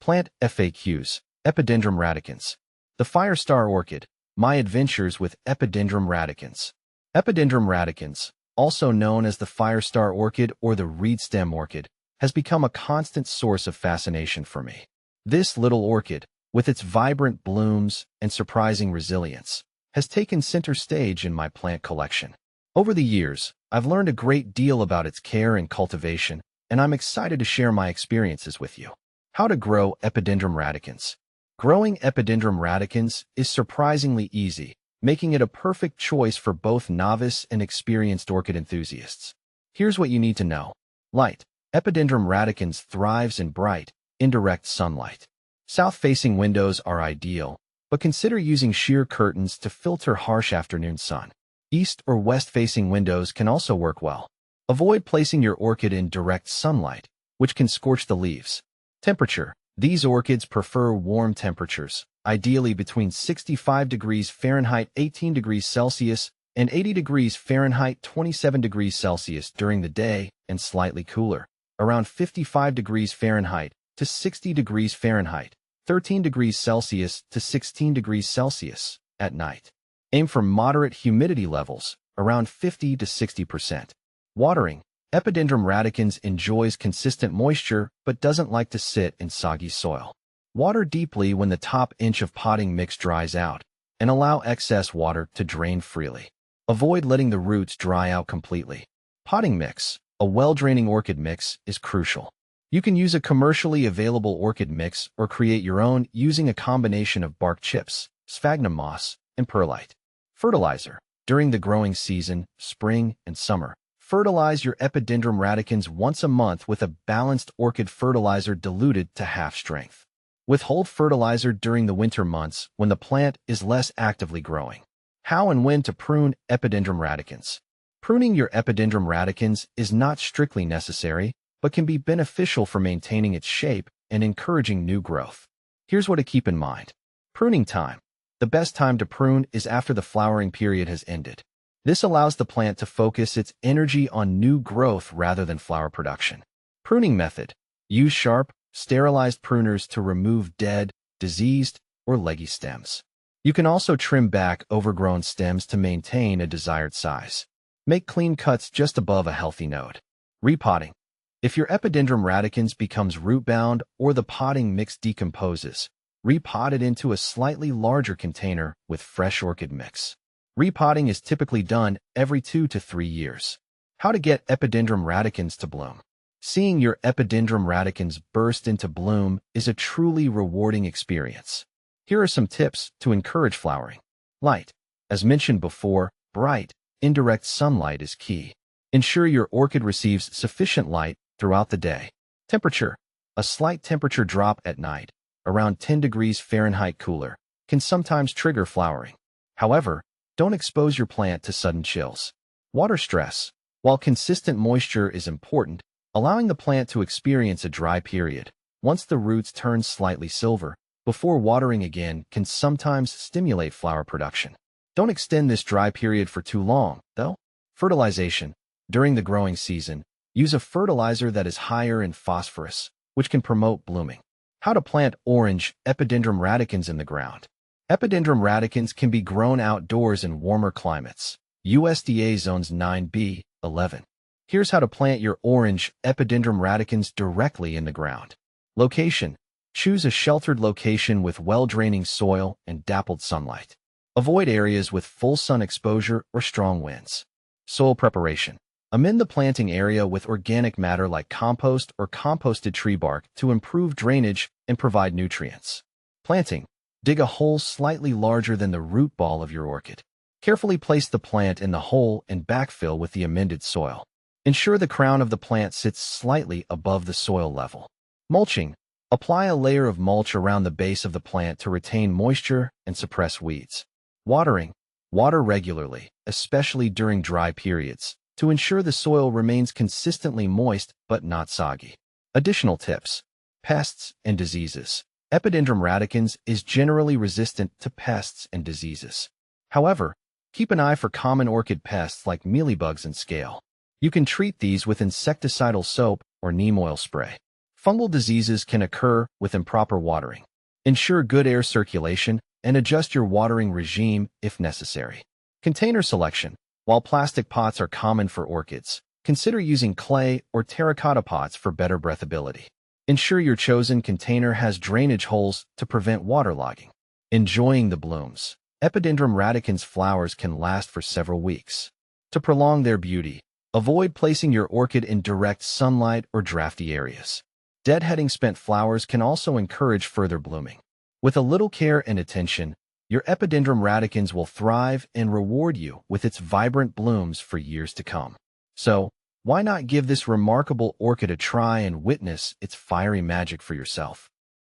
Plant FAQs, Epidendrum radicans. The Firestar Orchid, my adventures with Epidendrum radicans. Epidendrum radicans, also known as the Firestar Orchid or the reed stem orchid, has become a constant source of fascination for me. This little orchid, with its vibrant blooms and surprising resilience, has taken center stage in my plant collection. Over the years, I've learned a great deal about its care and cultivation, and I'm excited to share my experiences with you. How to grow Epidendrum radicans. Growing Epidendrum radicans is surprisingly easy, making it a perfect choice for both novice and experienced orchid enthusiasts. Here's what you need to know. Light. Epidendrum radicans thrives in bright, indirect sunlight. South-facing windows are ideal, but consider using sheer curtains to filter harsh afternoon sun. East or west-facing windows can also work well. Avoid placing your orchid in direct sunlight, which can scorch the leaves. Temperature. These orchids prefer warm temperatures, ideally between 65 degrees Fahrenheit 18 degrees Celsius and 80 degrees Fahrenheit 27 degrees Celsius during the day, and slightly cooler, around 55 degrees Fahrenheit to 60 degrees Fahrenheit, 13 degrees Celsius to 16 degrees Celsius, at night. Aim for moderate humidity levels, around 50 to 60%. Watering. Epidendrum radicans enjoys consistent moisture but doesn't like to sit in soggy soil. Water deeply when the top inch of potting mix dries out, and allow excess water to drain freely. Avoid letting the roots dry out completely. Potting mix. A well-draining orchid mix is crucial. You can use a commercially available orchid mix or create your own using a combination of bark chips, sphagnum moss, and perlite. Fertilizer. During the growing season, spring and summer, fertilize your Epidendrum radicans once a month with a balanced orchid fertilizer diluted to half strength. Withhold fertilizer during the winter months when the plant is less actively growing. How and when to prune Epidendrum radicans. Pruning your Epidendrum radicans is not strictly necessary, but can be beneficial for maintaining its shape and encouraging new growth. Here's what to keep in mind. Pruning time. The best time to prune is after the flowering period has ended. This allows the plant to focus its energy on new growth rather than flower production. Pruning method. Use sharp, sterilized pruners to remove dead, diseased, or leggy stems. You can also trim back overgrown stems to maintain a desired size. Make clean cuts just above a healthy node. Repotting. If your Epidendrum radicans becomes root-bound or the potting mix decomposes, repot it into a slightly larger container with fresh orchid mix. Repotting is typically done every 2 to 3 years. How to get Epidendrum radicans to bloom. Seeing your Epidendrum radicans burst into bloom is a truly rewarding experience. Here are some tips to encourage flowering. Light. As mentioned before, bright, indirect sunlight is key. Ensure your orchid receives sufficient light throughout the day. Temperature. A slight temperature drop at night, around 10 degrees Fahrenheit cooler, can sometimes trigger flowering. However, don't expose your plant to sudden chills. Water stress. While consistent moisture is important, allowing the plant to experience a dry period, once the roots turn slightly silver, before watering again can sometimes stimulate flower production. Don't extend this dry period for too long, though. Fertilization. During the growing season, use a fertilizer that is higher in phosphorus, which can promote blooming. How to plant orange Epidendrum radicans in the ground. Epidendrum radicans can be grown outdoors in warmer climates. USDA zones 9B, 11. Here's how to plant your orange Epidendrum radicans directly in the ground. Location. Choose a sheltered location with well-draining soil and dappled sunlight. Avoid areas with full sun exposure or strong winds. Soil preparation. Amend the planting area with organic matter like compost or composted tree bark to improve drainage and provide nutrients. Planting. Dig a hole slightly larger than the root ball of your orchid. Carefully place the plant in the hole and backfill with the amended soil. Ensure the crown of the plant sits slightly above the soil level. Mulching. Apply a layer of mulch around the base of the plant to retain moisture and suppress weeds. Watering. Water regularly, especially during dry periods, to ensure the soil remains consistently moist but not soggy. Additional tips. Pests and diseases. Epidendrum radicans is generally resistant to pests and diseases. However, keep an eye for common orchid pests like mealybugs and scale. You can treat these with insecticidal soap or neem oil spray. Fungal diseases can occur with improper watering. Ensure good air circulation and adjust your watering regime if necessary. Container selection. While plastic pots are common for orchids, consider using clay or terracotta pots for better breathability. Ensure your chosen container has drainage holes to prevent waterlogging. Enjoying the blooms. Epidendrum radicans flowers can last for several weeks. To prolong their beauty, avoid placing your orchid in direct sunlight or drafty areas. Deadheading spent flowers can also encourage further blooming. With a little care and attention, your Epidendrum radicans will thrive and reward you with its vibrant blooms for years to come. So, why not give this remarkable orchid a try and witness its fiery magic for yourself?